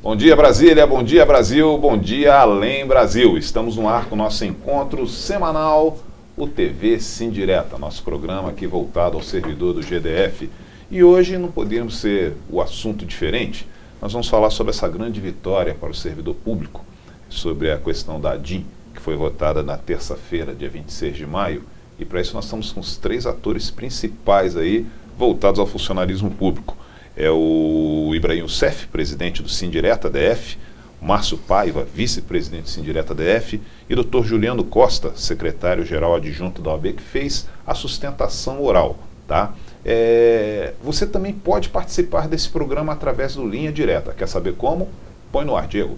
Bom dia Brasília, bom dia Brasil, bom dia Além Brasil. Estamos no ar com o nosso encontro semanal, o TV Sim Direta, nosso programa aqui voltado ao servidor do GDF. E hoje não poderíamos ser o assunto diferente. Nós vamos falar sobre essa grande vitória para o servidor público, sobre a questão da ADIM, que foi votada na terça-feira, dia 26 de maio. E para isso nós estamos com os três atores principais aí, voltados ao funcionalismo público. É o Ibrahim Youssef, presidente do Sim Direta DF, o Márcio Paiva, vice-presidente do Sim Direta DF, e o Dr. Juliano Costa, secretário-geral adjunto da OAB, que fez a sustentação oral, tá? Você também pode participar desse programa através do Linha Direta. Quer saber como? Põe no ar, Diego.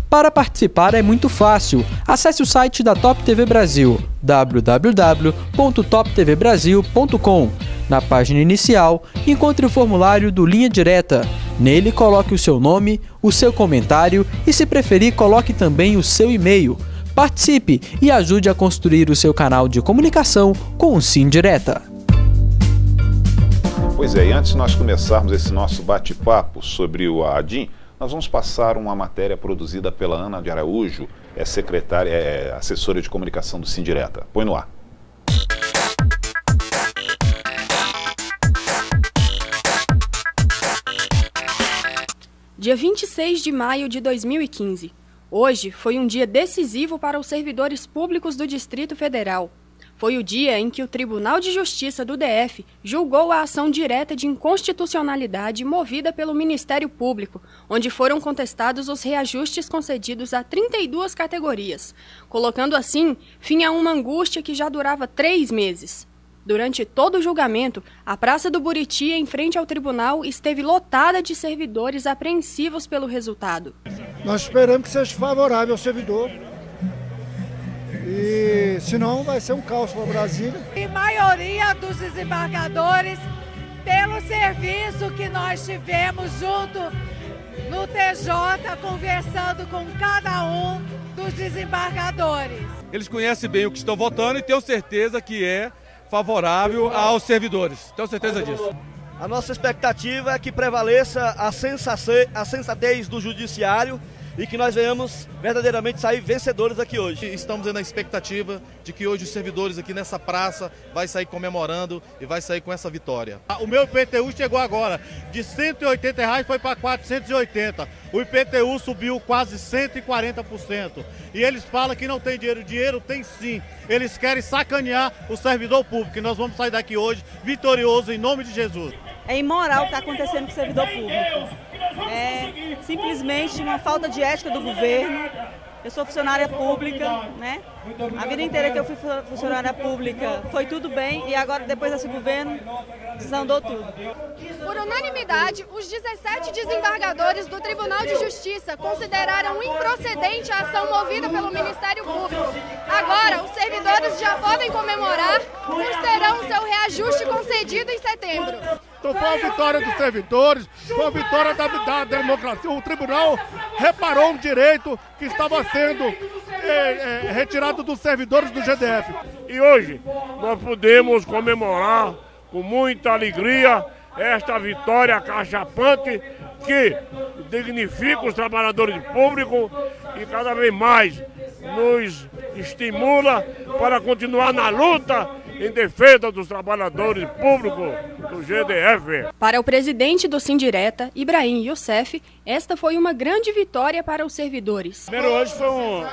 Para participar é muito fácil. Acesse o site da Top TV Brasil, www.toptvbrasil.com. Na página inicial, encontre o formulário do Linha Direta. Nele, coloque o seu nome, o seu comentário e, se preferir, coloque também o seu e-mail. Participe e ajude a construir o seu canal de comunicação com o Sim Direta. Pois é, e antes de nós começarmos esse nosso bate-papo sobre o ADIM, nós vamos passar uma matéria produzida pela Ana de Araújo, assessora de comunicação do Sim Direta. Põe no ar. Dia 26 de maio de 2015. Hoje foi um dia decisivo para os servidores públicos do Distrito Federal. Foi o dia em que o Tribunal de Justiça do DF julgou a ação direta de inconstitucionalidade movida pelo Ministério Público, onde foram contestados os reajustes concedidos a 32 categorias, colocando assim fim a uma angústia que já durava 3 meses. Durante todo o julgamento, a Praça do Buriti, em frente ao tribunal, esteve lotada de servidores apreensivos pelo resultado. Nós esperamos que seja favorável ao servidor. E senão vai ser um caos para Brasília. A maioria dos desembargadores, pelo serviço que nós tivemos junto no TJ, conversando com cada um dos desembargadores. Eles conhecem bem o que estão votando e tenho certeza que é favorável aos servidores. Tenho certeza disso. A nossa expectativa é que prevaleça a sensatez do judiciário e que nós venhamos verdadeiramente sair vencedores aqui hoje. Estamos na expectativa de que hoje os servidores aqui nessa praça vai sair comemorando e vai sair com essa vitória. O meu IPTU chegou agora, de R$180 foi para 480. O IPTU subiu quase 140%. E eles falam que não tem dinheiro. Dinheiro tem sim. Eles querem sacanear o servidor público. E nós vamos sair daqui hoje vitorioso em nome de Jesus. É imoral o que está acontecendo com o servidor público. É simplesmente uma falta de ética do governo. Eu sou funcionária pública, né? A vida inteira que eu fui funcionária pública foi tudo bem e agora, depois desse governo, desandou tudo. Por unanimidade, os 17 desembargadores do Tribunal de Justiça consideraram improcedente a ação movida pelo Ministério Público. Agora, os servidores já podem comemorar, pois terão seu reajuste concedido em setembro. Então foi a vitória dos servidores, foi a vitória da democracia. O tribunal reparou um direito que estava sendo retirado dos servidores do GDF. E hoje nós podemos comemorar com muita alegria esta vitória cachapante que dignifica os trabalhadores públicos e cada vez mais nos estimula para continuar na luta em defesa dos trabalhadores públicos do GDF. Para o presidente do Sim Direta, Ibrahim Youssef, esta foi uma grande vitória para os servidores. Primeiro, hoje foi um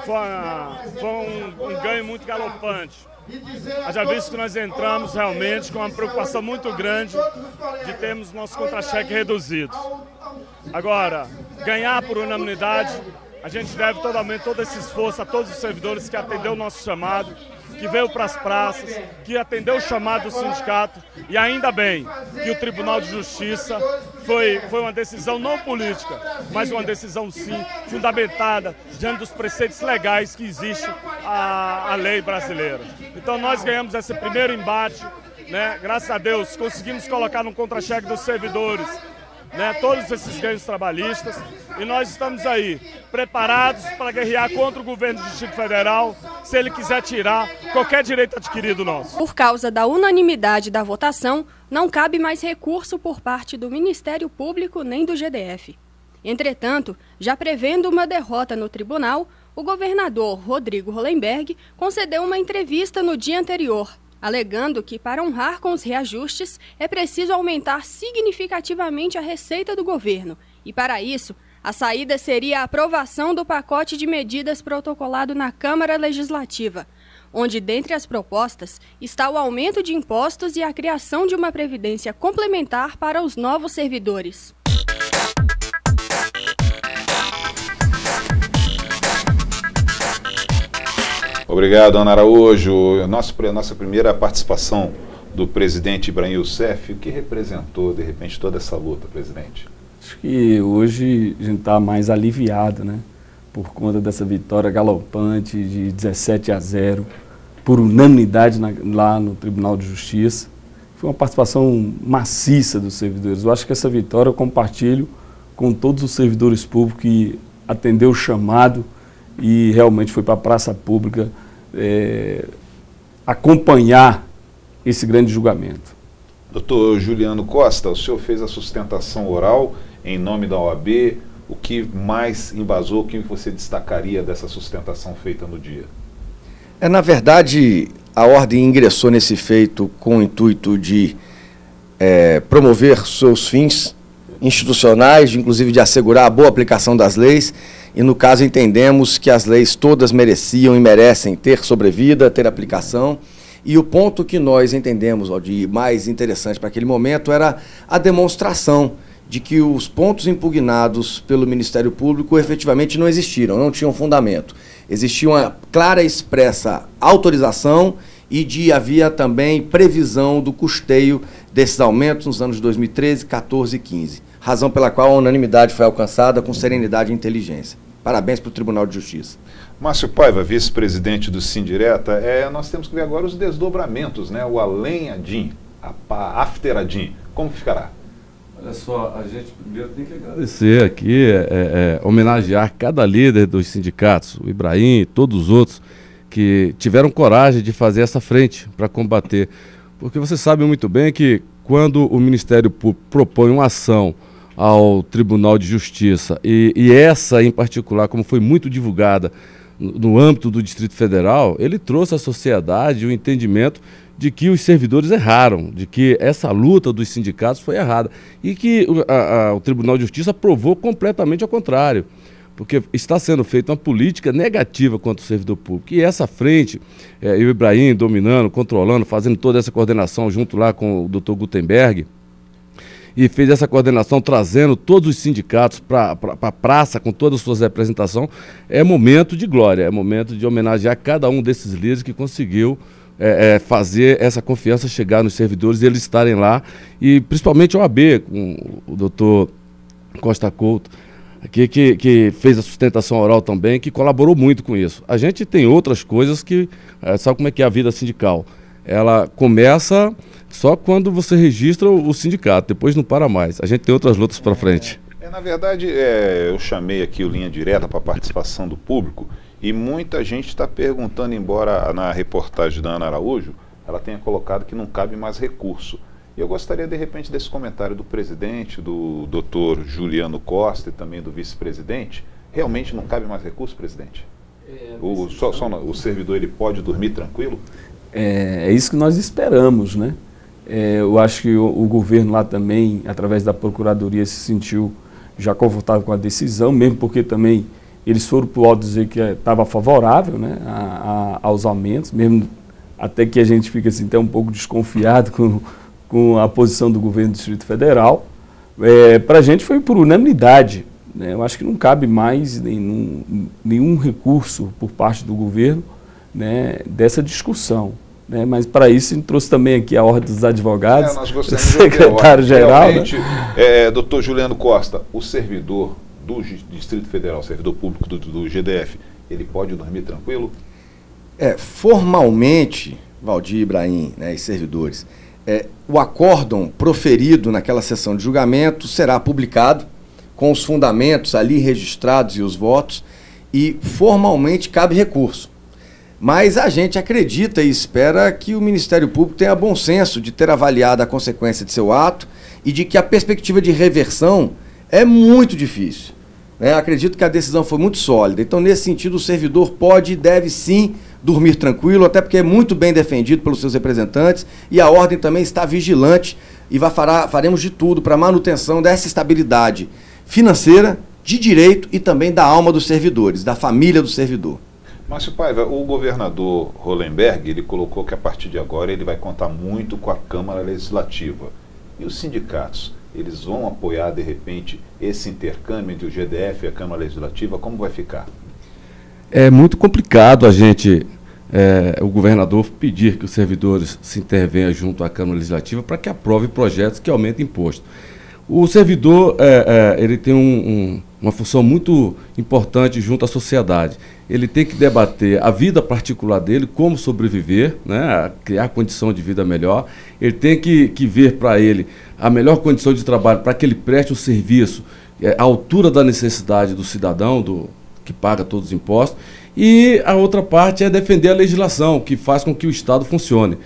ganho muito galopante. Haja visto que nós entramos realmente com uma preocupação muito grande de termos nosso contra-cheque reduzido. Agora, ganhar por unanimidade, a gente deve totalmente todo esse esforço a todos os servidores que atenderam o nosso chamado, que veio para as praças, que atendeu o chamado do sindicato, e ainda bem que o Tribunal de Justiça foi uma decisão não política, mas uma decisão sim fundamentada diante dos preceitos legais que existe a lei brasileira. Então nós ganhamos esse primeiro embate, né? Graças a Deus conseguimos colocar no contra-cheque dos servidores né, todos esses ganhos trabalhistas, e nós estamos aí preparados para guerrear contra o governo do Distrito Federal, se ele quiser tirar qualquer direito adquirido nosso. Por causa da unanimidade da votação, não cabe mais recurso por parte do Ministério Público nem do GDF. Entretanto, já prevendo uma derrota no tribunal, o governador Rodrigo Hollenberg concedeu uma entrevista no dia anterior, alegando que, para honrar com os reajustes, é preciso aumentar significativamente a receita do governo. E, para isso, a saída seria a aprovação do pacote de medidas protocolado na Câmara Legislativa, onde, dentre as propostas, está o aumento de impostos e a criação de uma previdência complementar para os novos servidores. Obrigado, Ana Araújo. Nossa primeira participação do presidente Ibrahim Youssef, o que representou, de repente, toda essa luta, presidente? Acho que hoje a gente está mais aliviado, né? Por conta dessa vitória galopante de 17-0, por unanimidade lá no Tribunal de Justiça. Foi uma participação maciça dos servidores. Eu acho que essa vitória eu compartilho com todos os servidores públicos que atendeu o chamado e realmente foi para a praça pública acompanhar esse grande julgamento. Doutor Juliano Costa, o senhor fez a sustentação oral em nome da OAB. O que mais embasou, o que você destacaria dessa sustentação feita no dia? Na verdade, a ordem ingressou nesse feito com o intuito de promover seus fins institucionais, inclusive de assegurar a boa aplicação das leis, e no caso entendemos que as leis todas mereciam e merecem ter sobrevida, ter aplicação, e o ponto que nós entendemos, Valdir, mais interessante para aquele momento era a demonstração de que os pontos impugnados pelo Ministério Público efetivamente não existiram, não tinham fundamento. Existia uma clara e expressa autorização e havia também previsão do custeio desses aumentos nos anos de 2013, 14 e 15. Razão pela qual a unanimidade foi alcançada com serenidade e inteligência. Parabéns para o Tribunal de Justiça. Márcio Paiva, vice-presidente do Sindireta, nós temos que ver agora os desdobramentos, né? O além ADIM, a after ADIM, como ficará? Olha só, a gente primeiro tem que agradecer aqui, homenagear cada líder dos sindicatos, o Ibrahim e todos os outros que tiveram coragem de fazer essa frente para combater. Porque você sabe muito bem que quando o Ministério Público propõe uma ação ao Tribunal de Justiça, e essa em particular, como foi muito divulgada no âmbito do Distrito Federal, ele trouxe à sociedade o entendimento de que os servidores erraram, de que essa luta dos sindicatos foi errada, e que o Tribunal de Justiça provou completamente ao contrário, porque está sendo feita uma política negativa contra o servidor público. E essa frente, e o Ibrahim dominando, controlando, fazendo toda essa coordenação junto lá com o Dr. Gutenberg, e fez essa coordenação trazendo todos os sindicatos para a praça com toda a sua representação, é momento de glória, é momento de homenagear cada um desses líderes que conseguiu fazer essa confiança chegar nos servidores e eles estarem lá, e principalmente a OAB, com o doutor Costa Couto, que fez a sustentação oral também, que colaborou muito com isso. A gente tem outras coisas que, sabe como é que é a vida sindical? Ela começa só quando você registra o sindicato, depois não para mais. A gente tem outras lutas para frente. Na verdade, eu chamei aqui o Linha Direta para a participação do público e muita gente está perguntando, embora na reportagem da Ana Araújo ela tenha colocado que não cabe mais recurso. E eu gostaria, de repente, desse comentário do presidente, do doutor Juliano Costa e também do vice-presidente. Realmente não cabe mais recurso, presidente? O servidor ele pode dormir tranquilo? É isso que nós esperamos, né? Eu acho que o governo lá também, através da Procuradoria, se sentiu já confortável com a decisão, mesmo porque também eles foram para o alto dizer que estava favorável, né, aos aumentos, mesmo até que a gente fica assim, até um pouco desconfiado com a posição do governo do Distrito Federal. Para a gente foi por unanimidade, né? Eu acho que não cabe mais nenhum recurso por parte do governo, né, dessa discussão. Mas para isso a gente trouxe também aqui a Ordem dos Advogados, o secretário-geral. Doutor Juliano Costa, o servidor do Distrito Federal, servidor público do GDF, ele pode dormir tranquilo? Formalmente, Valdir, Ibrahim, né, e servidores, o acórdão proferido naquela sessão de julgamento será publicado com os fundamentos ali registrados e os votos, e formalmente cabe recurso. Mas a gente acredita e espera que o Ministério Público tenha bom senso de ter avaliado a consequência de seu ato e de que a perspectiva de reversão é muito difícil. Acredito que a decisão foi muito sólida. Então, nesse sentido, o servidor pode e deve sim dormir tranquilo, até porque é muito bem defendido pelos seus representantes, e a ordem também está vigilante e faremos de tudo para a manutenção dessa estabilidade financeira, de direito e também da alma dos servidores, da família do servidor. Márcio Paiva, o governador Hollenberg, ele colocou que a partir de agora ele vai contar muito com a Câmara Legislativa. E os sindicatos, eles vão apoiar, de repente, esse intercâmbio entre o GDF e a Câmara Legislativa? Como vai ficar? É muito complicado a gente, o governador, pedir que os servidores se intervenham junto à Câmara Legislativa para que aprove projetos que aumentem imposto. O servidor ele tem uma função muito importante junto à sociedade. Ele tem que debater a vida particular dele, como sobreviver, né, criar condição de vida melhor. Ele tem que ver para ele a melhor condição de trabalho para que ele preste um serviço à altura da necessidade do cidadão, que paga todos os impostos. E a outra parte é defender a legislação, que faz com que o Estado funcione.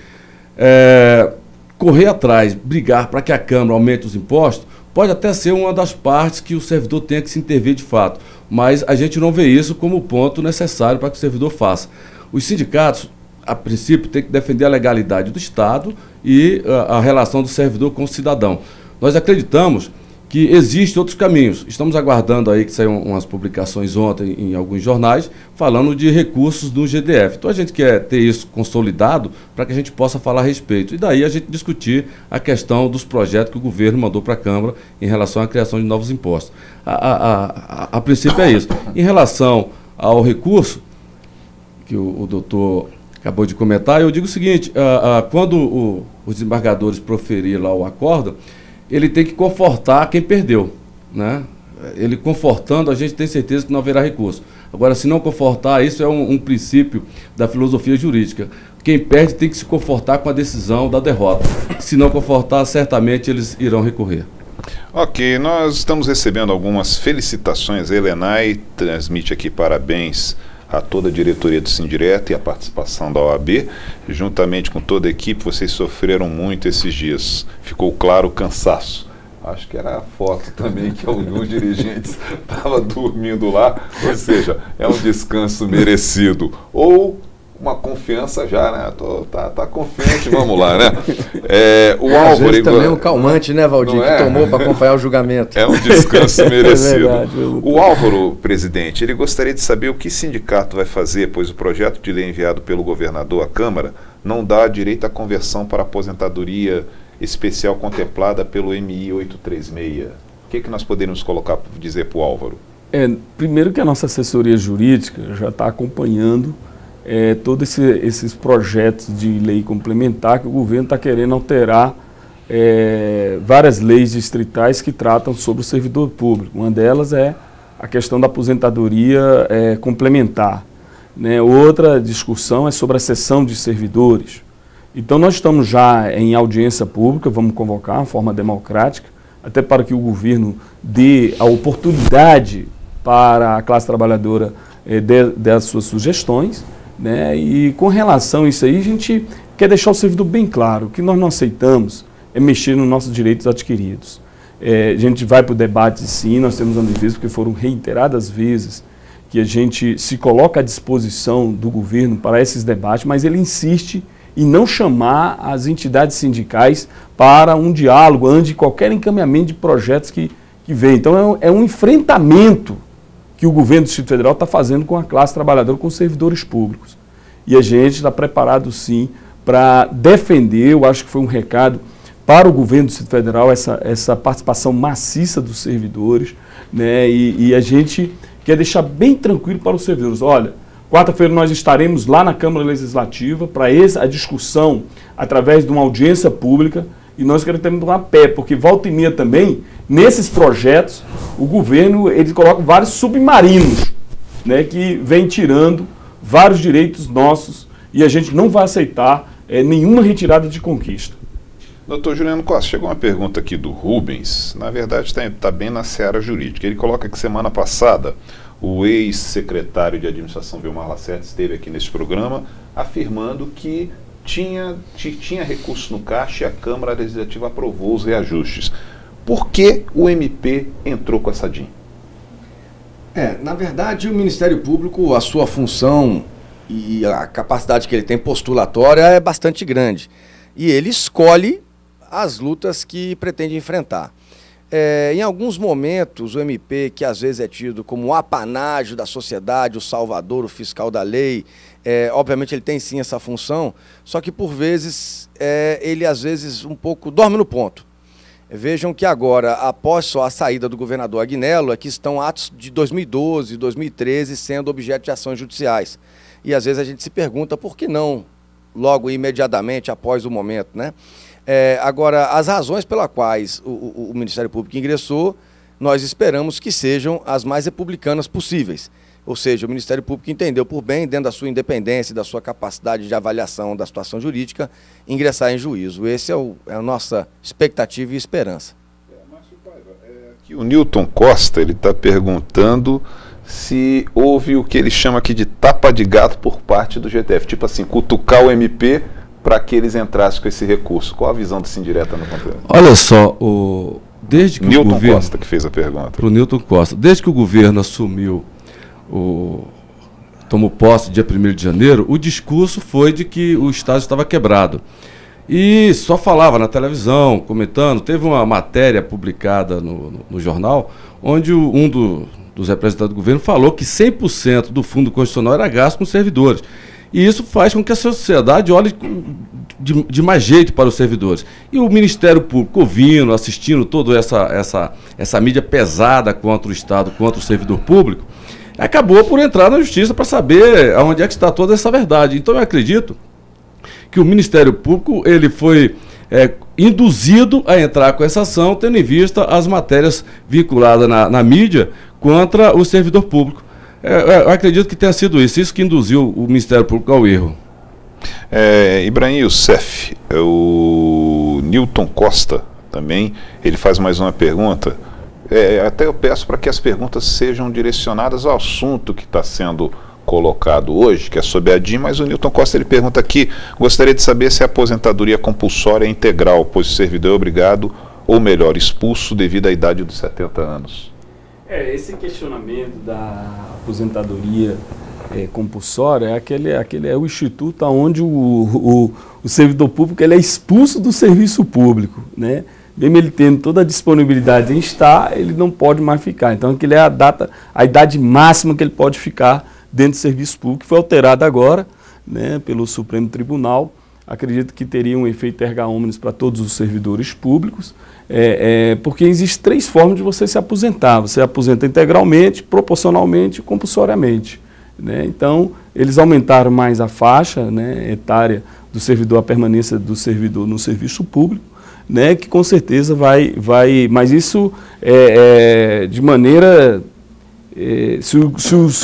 Correr atrás, brigar para que a Câmara aumente os impostos, pode até ser uma das partes que o servidor tenha que se intervir de fato, mas a gente não vê isso como ponto necessário para que o servidor faça. Os sindicatos, a princípio, têm que defender a legalidade do Estado e a relação do servidor com o cidadão. Nós acreditamos que existem outros caminhos. Estamos aguardando aí que saiam umas publicações ontem em alguns jornais falando de recursos do GDF. Então a gente quer ter isso consolidado para que a gente possa falar a respeito. E daí a gente discutir a questão dos projetos que o governo mandou para a Câmara em relação à criação de novos impostos. A princípio é isso. Em relação ao recurso, que o doutor acabou de comentar, eu digo o seguinte, quando os desembargadores proferirem lá o acórdão, ele tem que confortar quem perdeu, né? Ele confortando, a gente tem certeza que não haverá recurso. Agora, se não confortar, isso é um princípio da filosofia jurídica. Quem perde tem que se confortar com a decisão da derrota. Se não confortar, certamente eles irão recorrer. Ok, nós estamos recebendo algumas felicitações. A Helenay transmite aqui parabéns a toda a diretoria do Sindireto e a participação da OAB. Juntamente com toda a equipe, vocês sofreram muito esses dias. Ficou claro o cansaço. Acho que era a foto também que alguns dirigentes estavam dormindo lá. Ou seja, é um descanso merecido. Ou uma confiança já, né? Tá confiante, vamos lá, né? O Álvaro também é um calmante, né, Valdir, que tomou para acompanhar o julgamento. É um descanso merecido. É verdade, o Álvaro, presidente, ele gostaria de saber o que o sindicato vai fazer, pois o projeto de lei enviado pelo governador à Câmara não dá direito à conversão para aposentadoria especial contemplada pelo MI 836. O que nós poderíamos dizer para o Álvaro? Primeiro que a nossa assessoria jurídica já está acompanhando todos esses projetos de lei complementar que o governo está querendo alterar várias leis distritais que tratam sobre o servidor público. Uma delas é a questão da aposentadoria complementar, né? Outra discussão é sobre a cessão de servidores. Então nós estamos já em audiência pública, vamos convocar de forma democrática, até para que o governo dê a oportunidade para a classe trabalhadora dar as suas sugestões. Né? E com relação a isso aí, a gente quer deixar o servidor bem claro, o que nós não aceitamos é mexer nos nossos direitos adquiridos. A gente vai para o debate sim, nós temos uma defesa, porque foram reiteradas vezes que a gente se coloca à disposição do governo para esses debates, mas ele insiste em não chamar as entidades sindicais para um diálogo antes de qualquer encaminhamento de projetos que vem. Então é um enfrentamento que o governo do Distrito Federal está fazendo com a classe trabalhadora, com os servidores públicos. E a gente está preparado, sim, para defender, eu acho que foi um recado para o governo do Distrito Federal, essa participação maciça dos servidores, né? E a gente quer deixar bem tranquilo para os servidores. Olha, quarta-feira nós estaremos lá na Câmara Legislativa para a discussão através de uma audiência pública, e nós queremos ter a pé, porque volta e meia também, nesses projetos, o governo ele coloca vários submarinos, né, que vem tirando vários direitos nossos, e a gente não vai aceitar nenhuma retirada de conquista. Doutor Juliano Costa, chegou uma pergunta aqui do Rubens, na verdade está bem na seara jurídica. Ele coloca que semana passada o ex-secretário de administração Vilmar Lacerda esteve aqui nesse programa afirmando que tinha recurso no caixa e a Câmara Legislativa aprovou os reajustes. Por que o MP entrou com essa DIN? Na verdade, o Ministério Público, a sua função e a capacidade que ele tem postulatória é bastante grande. E ele escolhe as lutas que pretende enfrentar. Em alguns momentos, o MP, que às vezes é tido como o apanágio da sociedade, o salvador, o fiscal da lei, obviamente ele tem sim essa função, só que por vezes ele às vezes um pouco dorme no ponto. Vejam que agora, após só a saída do governador Agnello, é que estão atos de 2012, 2013 sendo objeto de ações judiciais. E às vezes a gente se pergunta por que não logo imediatamente após o momento, né? Agora, as razões pelas quais o Ministério Público ingressou, nós esperamos que sejam as mais republicanas possíveis. Ou seja, o Ministério Público entendeu por bem, dentro da sua independência e da sua capacidade de avaliação da situação jurídica, ingressar em juízo. Esse é a nossa expectativa e esperança. Aqui o Newton Costa, ele está perguntando se houve o que ele chama aqui de tapa de gato por parte do GTF, tipo assim, cutucar o MP para que eles entrassem com esse recurso. Qual a visão do Sindireta no conteúdo? Olha só, desde que Newton o governo... Costa que fez a pergunta. Para o Newton Costa. Desde que o governo assumiu, tomou posse dia 1º de janeiro, o discurso foi de que o Estado estava quebrado. E só falava na televisão, comentando. Teve uma matéria publicada no jornal, onde dos representantes do governo falou que 100% do fundo constitucional era gasto com servidores. E isso faz com que a sociedade olhe de mais jeito para os servidores. E o Ministério Público ouvindo, assistindo toda essa mídia pesada contra o Estado, contra o servidor público, acabou por entrar na justiça para saber aonde é que está toda essa verdade. Então eu acredito que o Ministério Público ele foi induzido a entrar com essa ação, tendo em vista as matérias vinculadas na mídia contra o servidor público. Eu acredito que tenha sido isso que induziu o Ministério Público ao erro. Ibrahim Youssef, o Newton Costa também, ele faz mais uma pergunta. Até eu peço para que as perguntas sejam direcionadas ao assunto que está sendo colocado hoje, que é sobre a DIN, mas o Newton Costa ele pergunta aqui, gostaria de saber se a aposentadoria compulsória é integral, pois o servidor é obrigado, ou melhor, expulso devido à idade dos 70 anos. Esse questionamento da aposentadoria compulsória é o instituto onde o servidor público ele é expulso do serviço público, né? Mesmo ele tendo toda a disponibilidade em estar, ele não pode mais ficar. Então, aquele é a idade máxima que ele pode ficar dentro do serviço público, que foi alterada agora, né, pelo Supremo Tribunal. Acredito que teria um efeito erga omnes para todos os servidores públicos, porque existem 3 formas de você se aposentar. Você aposenta integralmente, proporcionalmente e compulsoriamente, né? Então, eles aumentaram mais a faixa, né, etária do servidor, a permanência do servidor no serviço público, né, que com certeza vai mas isso de maneira, se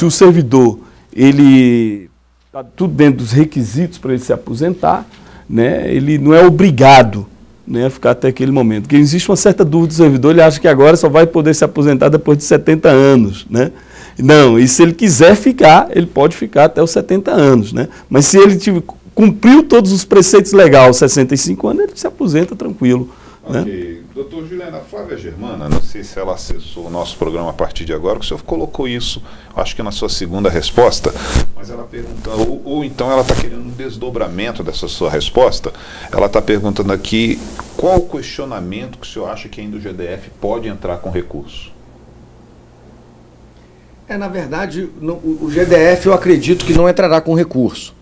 o servidor, ele está tudo dentro dos requisitos para ele se aposentar, né, ele não é obrigado, né, a ficar até aquele momento. Porque existe uma certa dúvida do servidor, ele acha que agora só vai poder se aposentar depois de 70 anos, né? Não, e se ele quiser ficar, ele pode ficar até os 70 anos, né? Mas se ele cumpriu todos os preceitos legais aos 65 anos, ele se aposenta tranquilo. Ok. Né? Doutor Juliano, a Flávia Germana, não sei se ela acessou o nosso programa a partir de agora, que o senhor colocou isso, acho que na sua segunda resposta, mas ela pergunta, ou então ela está querendo um desdobramento dessa sua resposta, ela está perguntando aqui qual o questionamento que o senhor acha que ainda o GDF pode entrar com recurso? Na verdade, o GDF eu acredito que não entrará com recurso.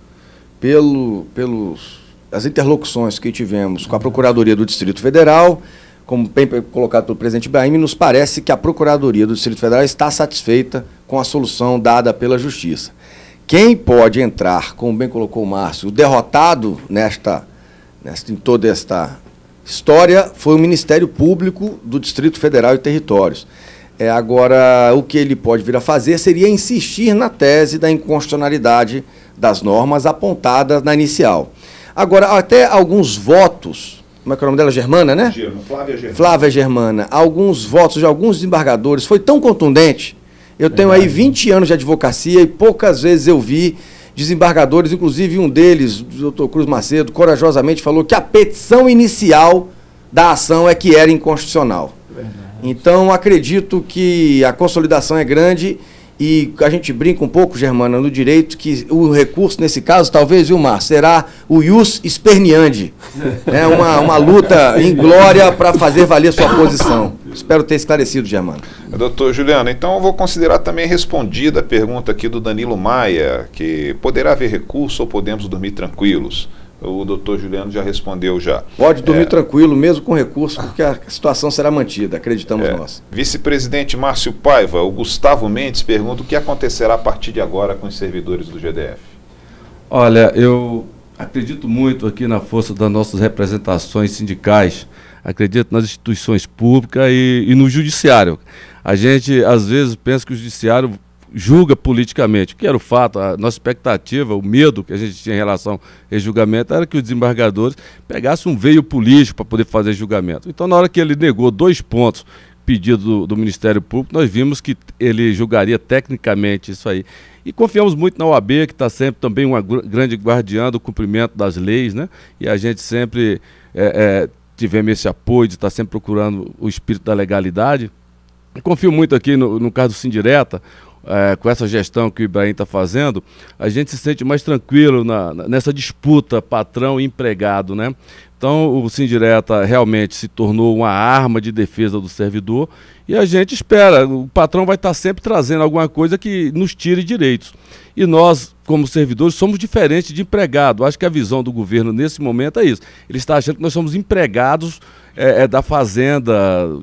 As interlocuções que tivemos com a Procuradoria do Distrito Federal, como bem colocado pelo presidente Ibrahim, nos parece que a Procuradoria do Distrito Federal está satisfeita com a solução dada pela Justiça. Quem pode entrar, como bem colocou o Márcio, o derrotado em toda esta história foi o Ministério Público do Distrito Federal e Territórios. Agora, o que ele pode vir a fazer seria insistir na tese da inconstitucionalidade das normas apontadas na inicial. Agora, até alguns votos como é que é o nome dela? Germana, né? Flávia Germana. Flávia Germana. Alguns votos de alguns desembargadores foi tão contundente. Eu tenho aí 20 anos de advocacia e poucas vezes eu vi desembargadores, inclusive um deles, o doutor Cruz Macedo, corajosamente falou que a petição inicial da ação é que era inconstitucional. Então, acredito que a consolidação é grande e a gente brinca um pouco, Germana, no direito, que o recurso, nesse caso, talvez, Vilmar, será o ius esperniandi, né? Uma luta em glória para fazer valer sua posição. Espero ter esclarecido, Germana. Doutor Juliano, então eu vou considerar também respondida a pergunta aqui do Danilo Maia, que poderá haver recurso ou podemos dormir tranquilos? O doutor Juliano já respondeu já. Pode dormir tranquilo, mesmo com recurso, porque a situação será mantida, acreditamos nós. Vice-presidente Márcio Paiva, o Gustavo Mendes pergunta o que acontecerá a partir de agora com os servidores do GDF. Olha, eu acredito muito aqui na força das nossas representações sindicais, acredito nas instituições públicas e no judiciário. A gente, às vezes, pensa que o judiciário julga politicamente, que era o fato, a nossa expectativa, o medo que a gente tinha em relação ao julgamento era que os desembargadores pegassem um veio político para poder fazer julgamento. Então, na hora que ele negou 2 pontos pedido do Ministério Público, nós vimos que ele julgaria tecnicamente isso aí. E confiamos muito na OAB, que está sempre também uma grande guardiã do cumprimento das leis, né? E a gente sempre tivemos esse apoio de estar sempre procurando o espírito da legalidade. E confio muito aqui no caso do Sindireta, com essa gestão que o Ibrahim está fazendo, a gente se sente mais tranquilo nessa disputa patrão e empregado, né? Então o Sindireta realmente se tornou uma arma de defesa do servidor e a gente espera, o patrão vai estar sempre trazendo alguma coisa que nos tire direitos. E nós, como servidores, somos diferentes de empregado. Acho que a visão do governo nesse momento é isso. Ele está achando que nós somos empregados da fazenda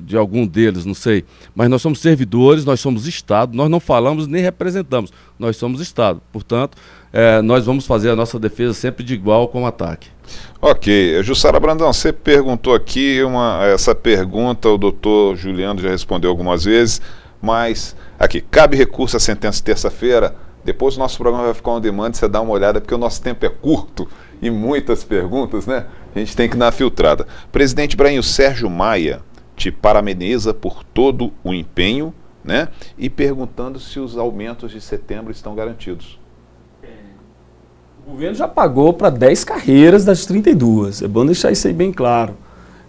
de algum deles, não sei. Mas nós somos servidores, nós somos Estado, nós não falamos nem representamos, nós somos Estado. Portanto, nós vamos fazer a nossa defesa sempre de igual com o ataque. Ok. Jussara Brandão, você perguntou aqui, essa pergunta o doutor Juliano já respondeu algumas vezes, mas aqui, cabe recurso à sentença terça-feira? Depois o nosso programa vai ficar on demand, você dá uma olhada, porque o nosso tempo é curto e muitas perguntas, né? A gente tem que dar uma filtrada. Presidente Ibrahim, o Sérgio Maia te parabeniza por todo o empenho, né? E perguntando se os aumentos de setembro estão garantidos. O governo já pagou para 10 carreiras das 32, é bom deixar isso aí bem claro.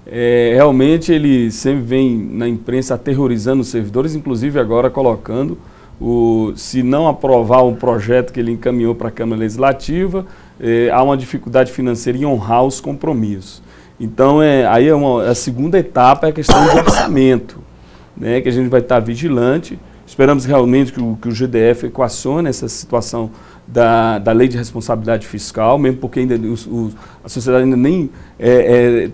Realmente ele sempre vem na imprensa aterrorizando os servidores, inclusive agora colocando, se não aprovar um projeto que ele encaminhou para a Câmara Legislativa, há uma dificuldade financeira em honrar os compromissos. Então, aí a segunda etapa é a questão do orçamento, né, que a gente vai estar vigilante. Esperamos realmente que o GDF equacione essa situação da lei de responsabilidade fiscal, mesmo porque ainda a sociedade ainda nem...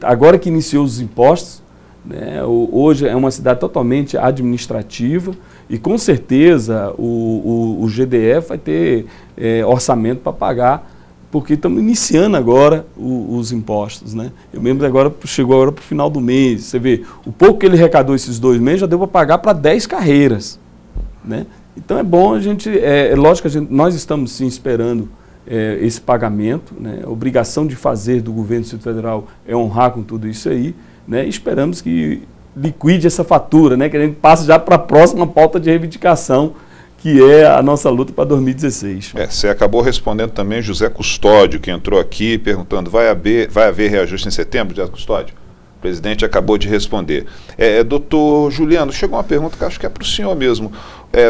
agora que iniciou os impostos, né, hoje é uma cidade totalmente administrativa e com certeza o GDF vai ter orçamento para pagar, porque estamos iniciando agora os impostos, né? Eu mesmo chegou agora para o final do mês, você vê, o pouco que ele arrecadou esses 2 meses já deu para pagar para 10 carreiras, né? Então é bom a gente, lógico que nós estamos sim esperando esse pagamento, né? A obrigação de fazer do governo do Distrito Federal é honrar com tudo isso aí, né? E esperamos que liquide essa fatura, né? Que a gente passe já para a próxima pauta de reivindicação, que é a nossa luta para 2016. Você acabou respondendo também José Custódio, que entrou aqui perguntando, vai haver reajuste em setembro, José Custódio? O presidente acabou de responder. Doutor Juliano, chegou uma pergunta que acho que é para o senhor mesmo,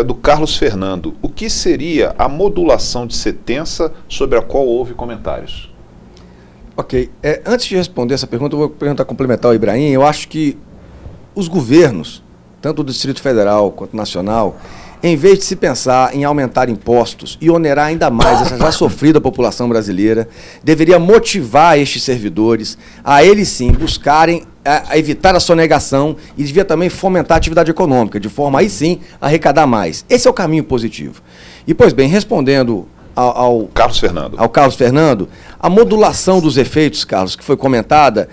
do Carlos Fernando. O que seria a modulação de sentença sobre a qual houve comentários? Ok. Antes de responder essa pergunta, eu vou perguntar complementar ao Ibrahim. Eu acho que os governos, tanto do Distrito Federal quanto nacional, em vez de se pensar em aumentar impostos e onerar ainda mais essa já sofrida população brasileira, deveria motivar estes servidores a eles sim buscarem a evitar a sonegação e devia também fomentar a atividade econômica, de forma aí sim a arrecadar mais. Esse é o caminho positivo. E, pois bem, respondendo ao Carlos Fernando, a modulação dos efeitos, Carlos, que foi comentada,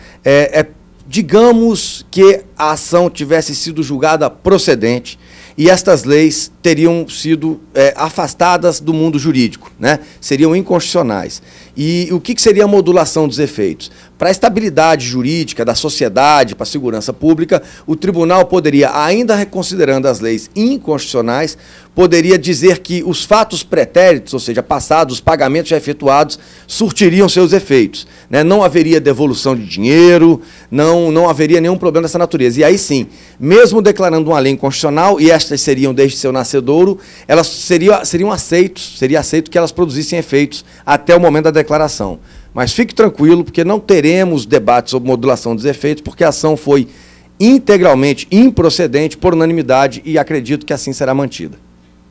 digamos que a ação tivesse sido julgada procedente e estas leis teriam sido afastadas do mundo jurídico, né? Seriam inconstitucionais. E o que seria a modulação dos efeitos? para a estabilidade jurídica da sociedade, para a segurança pública, o tribunal poderia, ainda reconsiderando as leis inconstitucionais, poderia dizer que os fatos pretéritos, ou seja, passados, os pagamentos já efetuados, surtiriam seus efeitos, né? Não haveria devolução de dinheiro, não haveria nenhum problema dessa natureza. E aí sim, mesmo declarando uma lei inconstitucional, e estas seriam desde seu nascedouro, elas seria aceito que elas produzissem efeitos até o momento da declaração. Mas fique tranquilo, porque não teremos debate sobre modulação dos efeitos, porque a ação foi integralmente improcedente por unanimidade e acredito que assim será mantida.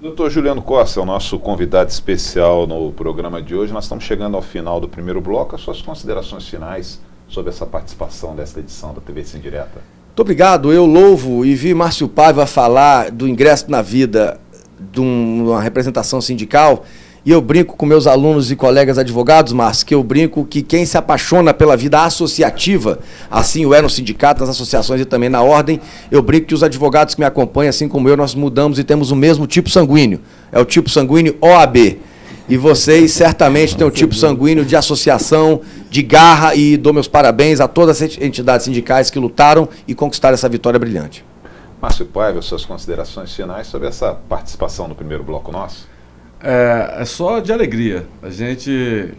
Doutor Juliano Costa é o nosso convidado especial no programa de hoje. Nós estamos chegando ao final do primeiro bloco. As suas considerações finais sobre essa participação desta edição da TV Sim Direta. Muito obrigado. Eu louvo e vi Márcio Paiva falar do ingresso na vida de uma representação sindical. E eu brinco com meus alunos e colegas advogados, Márcio, que eu brinco que quem se apaixona pela vida associativa, assim o é no sindicato, nas associações e também na ordem, eu brinco que os advogados que me acompanham, assim como eu, nós mudamos e temos o mesmo tipo sanguíneo. É o tipo sanguíneo OAB. E vocês certamente têm um tipo sanguíneo de associação, de garra, e dou meus parabéns a todas as entidades sindicais que lutaram e conquistaram essa vitória brilhante. Márcio Paiva, suas considerações finais sobre essa participação no primeiro bloco nosso? É só de alegria. A gente,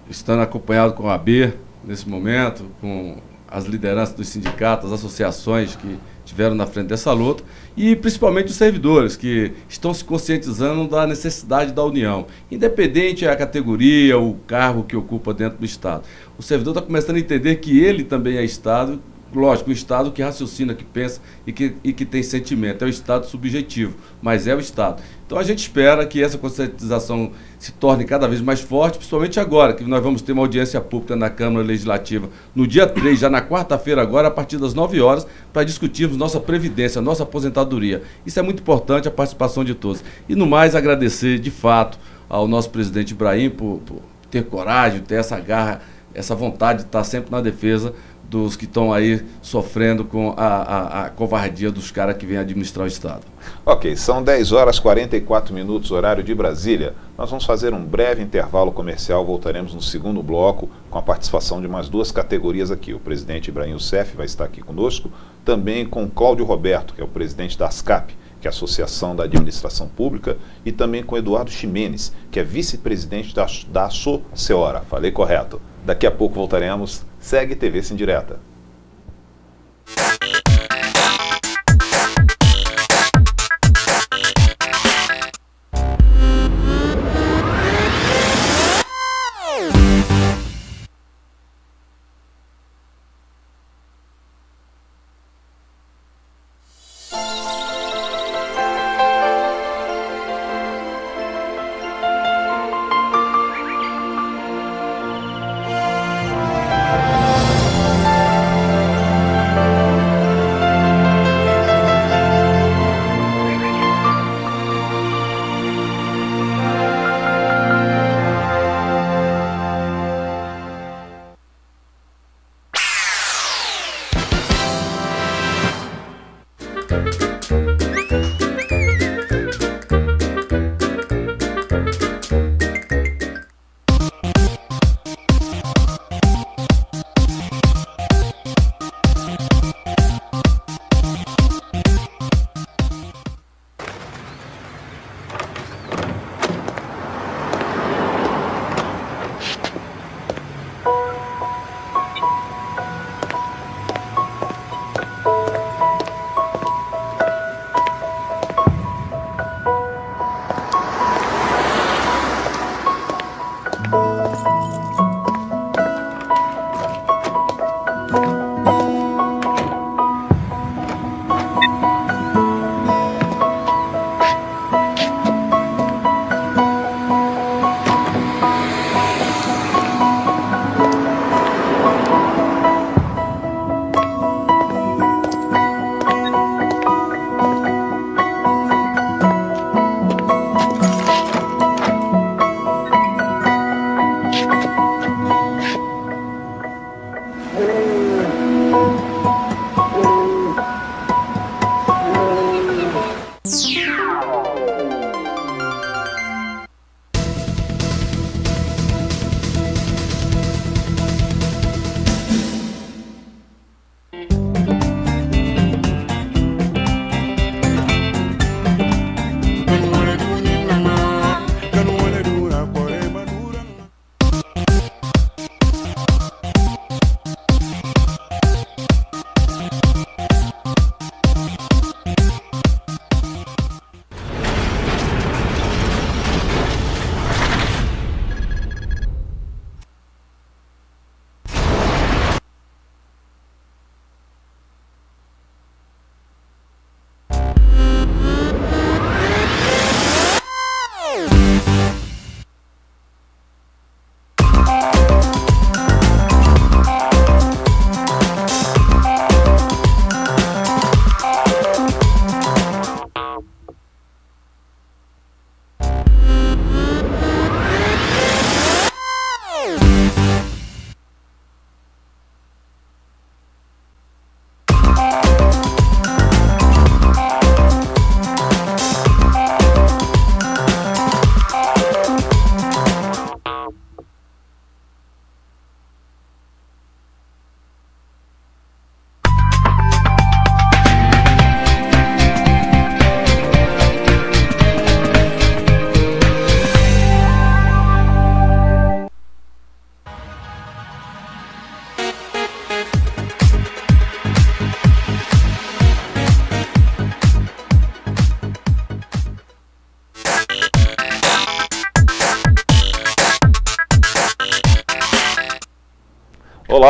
estando acompanhado com a AB nesse momento, com as lideranças dos sindicatos, as associações que estiveram na frente dessa luta, e principalmente os servidores que estão se conscientizando da necessidade da união, independente da categoria, o cargo que ocupa dentro do Estado. O servidor está começando a entender que ele também é Estado. Lógico, o Estado que raciocina, que pensa e que tem sentimento. É o Estado subjetivo, mas é o Estado. Então a gente espera que essa conscientização se torne cada vez mais forte, principalmente agora, que nós vamos ter uma audiência pública na Câmara Legislativa no dia 3, já na quarta-feira agora, a partir das 9 horas, para discutirmos nossa previdência, nossa aposentadoria. Isso é muito importante, a participação de todos. E no mais, agradecer de fato ao nosso presidente Ibrahim por ter coragem, ter essa garra, essa vontade de estar sempre na defesa dos que estão aí sofrendo com a covardia dos caras que vêm administrar o Estado. Ok, são 10 horas e 44 minutos, horário de Brasília. Nós vamos fazer um breve intervalo comercial, voltaremos no segundo bloco com a participação de mais duas categorias aqui. O presidente Ibrahim Youssef vai estar aqui conosco, também com Cláudio Roberto, que é o presidente da ASCAP, que é a Associação da Administração Pública, e também com Eduardo Ximenes, que é vice-presidente da ASOCEORA. Falei correto. Daqui a pouco voltaremos. Segue TV Sim Direta.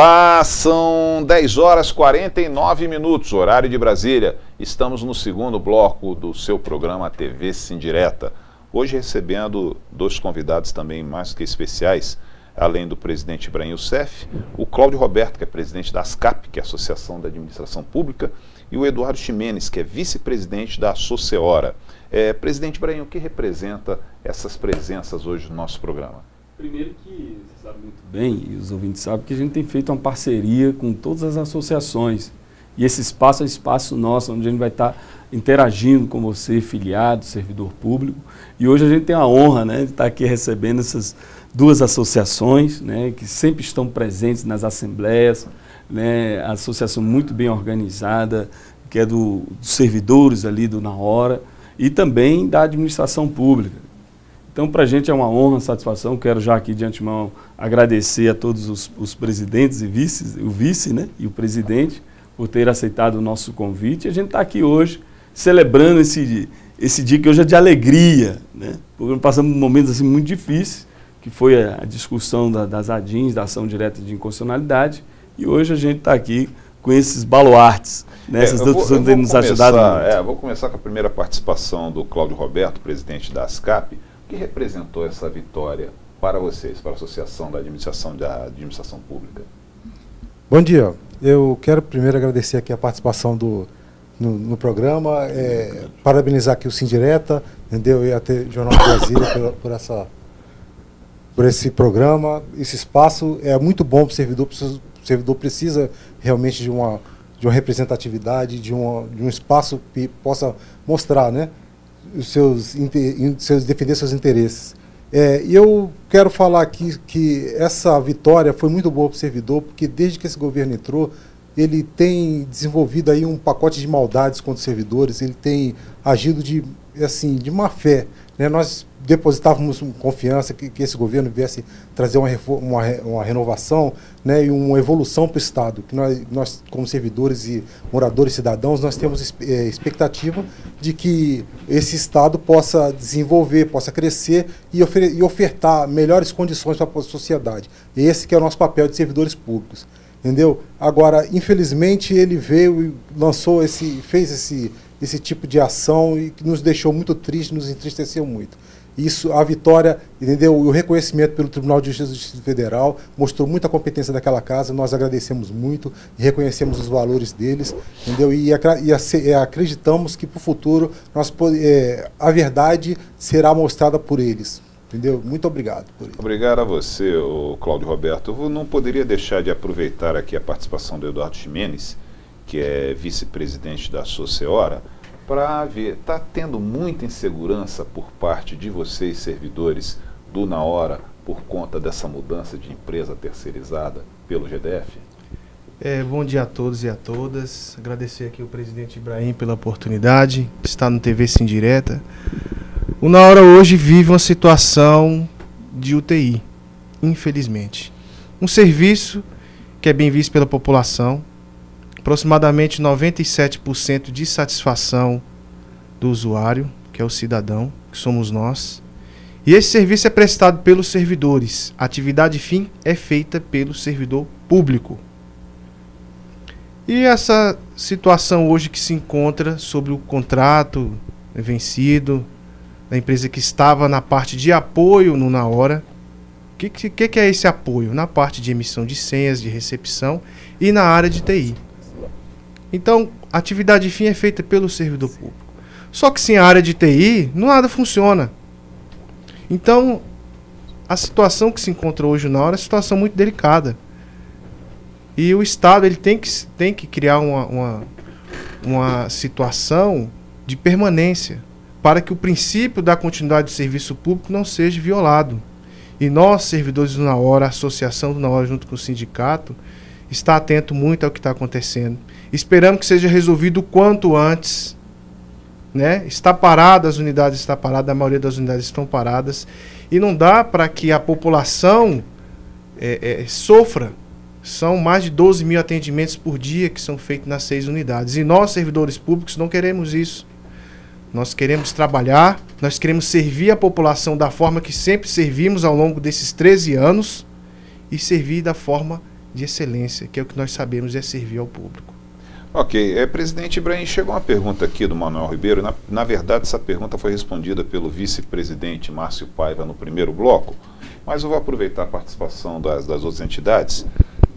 Olá, são 10 horas 49 minutos, horário de Brasília. Estamos no segundo bloco do seu programa TV Sindireta. Hoje recebendo dois convidados também mais que especiais, além do presidente Ibrahim Youssef, o Cláudio Roberto, que é presidente da ASCAP, que é a Associação da Administração Pública, e o Eduardo Ximenes, que é vice-presidente da Soceora. Presidente Ibrahim, o que representa essas presenças hoje no nosso programa? Primeiro que você sabe muito bem, e os ouvintes sabem, que a gente tem feito uma parceria com todas as associações. E esse espaço é espaço nosso, onde a gente vai estar interagindo com você, filiado, servidor público. E hoje a gente tem a honra, né, de estar aqui recebendo essas duas associações, né, que sempre estão presentes nas assembleias, né, a associação muito bem organizada, que é dos servidores ali do Na Hora, e também da administração pública. Então, para a gente é uma honra, uma satisfação. Quero já aqui de antemão agradecer a todos os presidentes e vices, o vice, né, e o presidente, por ter aceitado o nosso convite. A gente está aqui hoje celebrando esse dia que hoje é de alegria, né, porque passamos momentos assim, muito difíceis, que foi a discussão das ADINs, da ação direta de inconstitucionalidade, e hoje a gente está aqui com esses baluartes, né, essas duas pessoas têm nos ajudado muito. Vou começar com a primeira participação do Cláudio Roberto, presidente da ASCAP. O que representou essa vitória para vocês, para a Associação da Administração Pública? Bom dia. Eu quero primeiro agradecer aqui a participação no programa, parabenizar aqui o Sindireta, entendeu? E até o Jornal de Brasília por esse programa. Esse espaço é muito bom para o servidor. O servidor precisa realmente de uma representatividade, de um espaço que possa mostrar, né, defender seus interesses. E eu quero falar aqui que essa vitória foi muito boa para o servidor, porque desde que esse governo entrou, ele tem desenvolvido aí um pacote de maldades contra os servidores, ele tem agido de má fé, né? Nós depositávamos confiança que esse governo viesse trazer uma renovação, né, e uma evolução para o Estado, que nós, como servidores e moradores cidadãos, nós temos expectativa de que esse Estado possa desenvolver, possa crescer e ofertar melhores condições para a sociedade. Esse que é o nosso papel de servidores públicos. Entendeu? Agora, infelizmente, ele veio e lançou fez esse tipo de ação e que nos deixou muito tristes, nos entristeceu muito. Isso, a vitória, entendeu? O reconhecimento pelo Tribunal de Justiça do Distrito Federal mostrou muita competência daquela casa, nós agradecemos muito e reconhecemos os valores deles, entendeu? E acreditamos que para o futuro a verdade será mostrada por eles. Entendeu? Muito obrigado por isso. Obrigado a você, Cláudio Roberto. Eu não poderia deixar de aproveitar aqui a participação do Eduardo Ximenes, que é vice-presidente da Soceora, para ver, está tendo muita insegurança por parte de vocês, servidores do Na Hora, por conta dessa mudança de empresa terceirizada pelo GDF? Bom dia a todos e a todas. Agradecer aqui ao presidente Ibrahim pela oportunidade de estar no TV Sindireta. O Na Hora hoje vive uma situação de UTI, infelizmente. Um serviço que é bem visto pela população, aproximadamente 97% de satisfação do usuário, que é o cidadão, que somos nós. E esse serviço é prestado pelos servidores. A atividade fim é feita pelo servidor público. E essa situação hoje que se encontra sobre o contrato vencido, da empresa que estava na parte de apoio no Na Hora. O que é esse apoio? Na parte de emissão de senhas, de recepção e na área de TI. Então, a atividade fim é feita pelo servidor público. Só que sem a área de TI, nada funciona. Então, a situação que se encontra hoje na hora é uma situação muito delicada. E o Estado ele tem que criar uma situação de permanência para que o princípio da continuidade do serviço público não seja violado. E nós, servidores do Na Hora, a Associação do Na Hora junto com o sindicato, está atento muito ao que está acontecendo. Esperamos que seja resolvido o quanto antes. Né? Está parada, as unidades estão paradas, a maioria das unidades estão paradas. E não dá para que a população sofra. São mais de 12 mil atendimentos por dia que são feitos nas 6 unidades. E nós, servidores públicos, não queremos isso. Nós queremos trabalhar, nós queremos servir a população da forma que sempre servimos ao longo desses 13 anos e servir da forma de excelência, que é o que nós sabemos é servir ao público. Ok, presidente Ibrahim, chegou uma pergunta aqui do Manuel Ribeiro. Na verdade, essa pergunta foi respondida pelo vice-presidente Márcio Paiva no primeiro bloco, mas eu vou aproveitar a participação das outras entidades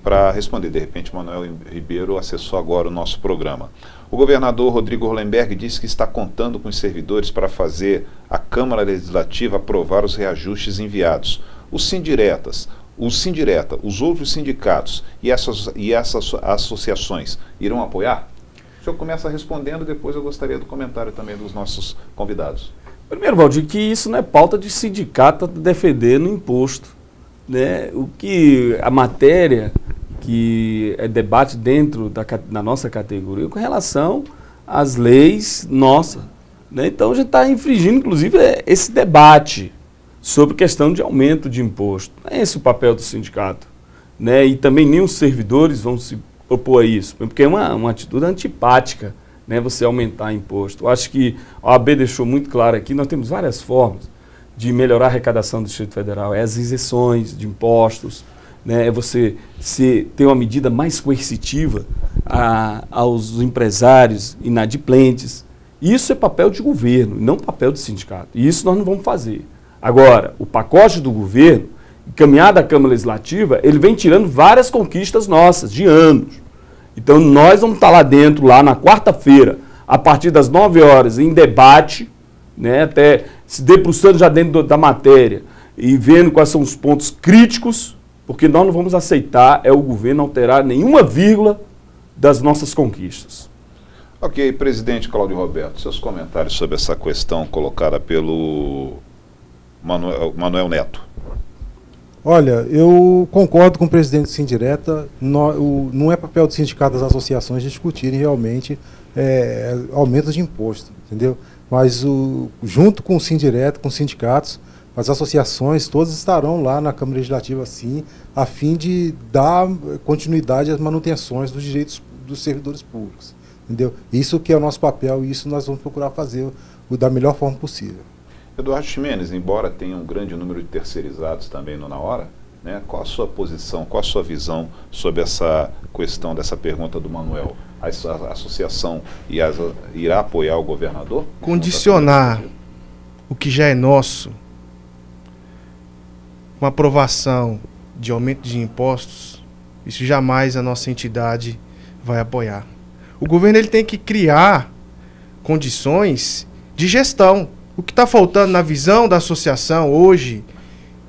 para responder. De repente, Manuel Ribeiro acessou agora o nosso programa. O governador Rodrigo Hollenberg disse que está contando com os servidores para fazer a Câmara Legislativa aprovar os reajustes enviados. Os Sindireta, os outros sindicatos e essas associações irão apoiar? O senhor começa respondendo, depois eu gostaria do comentário também dos nossos convidados. Primeiro, Valdir, que isso não é pauta de sindicato defendendo imposto, né? O que a matéria que é debate dentro da nossa categoria com relação às leis nossas, né? Então a gente está infringindo, inclusive, esse debate sobre questão de aumento de imposto. Não é esse o papel do sindicato, né? E também nem os servidores vão se opor a isso, porque é uma atitude antipática, né? Você aumentar imposto. Eu acho que a OAB deixou muito claro aqui, nós temos várias formas de melhorar a arrecadação do Distrito Federal. É as isenções de impostos, né? É você ter uma medida mais coercitiva aos empresários inadimplentes. Isso é papel de governo, não papel de sindicato. E isso nós não vamos fazer. Agora, o pacote do governo, encaminhado à Câmara Legislativa, ele vem tirando várias conquistas nossas, de anos. Então, nós vamos estar lá dentro, lá na quarta-feira, a partir das 9 horas, em debate, né, até se debruçando já dentro da matéria e vendo quais são os pontos críticos, porque nós não vamos aceitar o governo alterar nenhuma vírgula das nossas conquistas. Ok, presidente Cláudio Roberto, seus comentários sobre essa questão colocada pelo Manuel Neto. Olha, eu concordo com o presidente do Sindireta, não é papel do sindicato das associações discutirem realmente aumentos de imposto, entendeu? Mas junto com o Sindireta, com os sindicatos, as associações todas estarão lá na Câmara Legislativa, sim, a fim de dar continuidade às manutenções dos direitos dos servidores públicos, entendeu? Isso que é o nosso papel e isso nós vamos procurar fazer da melhor forma possível. Eduardo Ximenes, embora tenha um grande número de terceirizados também no Na Hora, né, qual a sua posição, qual a sua visão sobre essa questão dessa pergunta do Manuel? A associação irá apoiar o governador? Condicionar o que já é nosso, uma aprovação de aumento de impostos, isso jamais a nossa entidade vai apoiar. O governo ele tem que criar condições de gestão. O que está faltando na visão da associação hoje,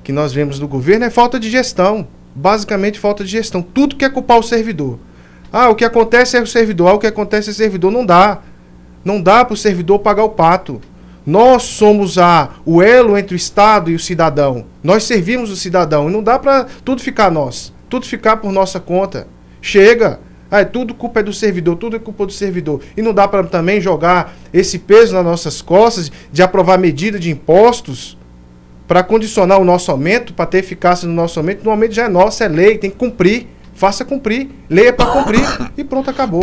que nós vemos do governo, é falta de gestão. Basicamente, falta de gestão. Tudo quer culpar o servidor. O que acontece é o servidor. O que acontece é o servidor. Não dá. Não dá para o servidor pagar o pato. Nós somos o elo entre o Estado e o cidadão. Nós servimos o cidadão. E não dá para tudo ficar nós. Tudo ficar por nossa conta. Chega. Tudo culpa é do servidor, tudo é culpa do servidor. E não dá para também jogar esse peso nas nossas costas de aprovar medida de impostos para condicionar o nosso aumento, para ter eficácia no nosso aumento. No aumento já é nosso, é lei, tem que cumprir. Faça cumprir. Lei é para cumprir e pronto, acabou.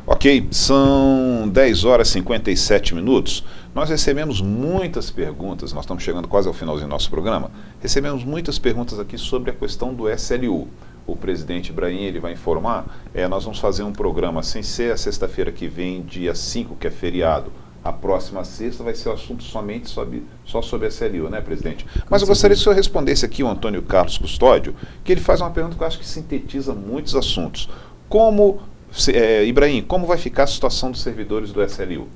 Ok, são 10 horas e 57 minutos. Nós recebemos muitas perguntas, nós estamos chegando quase ao finalzinho do nosso programa. Recebemos muitas perguntas aqui sobre a questão do SLU. O presidente Ibrahim ele vai informar, nós vamos fazer um programa, sem ser a sexta-feira que vem, dia 5, que é feriado. A próxima sexta vai ser o assunto só sobre a SLU, né, presidente? Mas eu gostaria que o senhor respondesse aqui o Antônio Carlos Custódio, que ele faz uma pergunta que eu acho que sintetiza muitos assuntos. Ibrahim, como vai ficar a situação dos servidores do SLU?